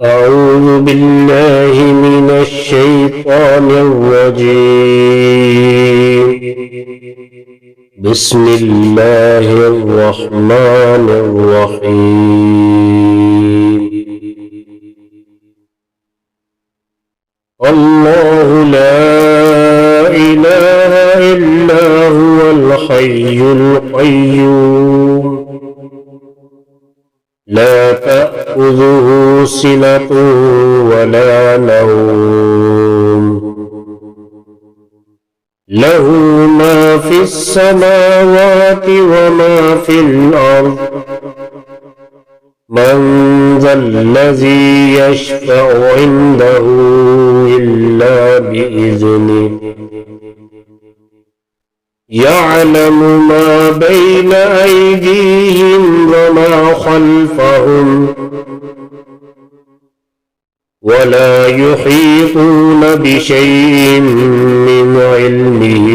أعوذ بالله من الشيطان الرجيم. بسم الله الرحمن الرحيم. الله لا إله إلا هو الحي القيوم لا تأخذه سنة ولا نوم له ما في السماوات وما في الأرض من ذا الذي يشفع عنده إلا بإذنه يعلم ما بين أيديهم وما خلفهم ولا يحيطون بشيء من علمه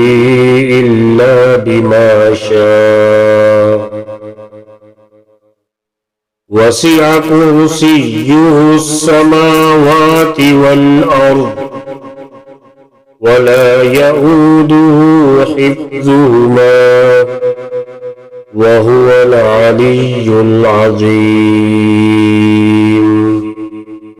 إلا بما شاء وسع كرسيه السماوات والأرض ولا يئوده حفظهما وهو العلي العظيم.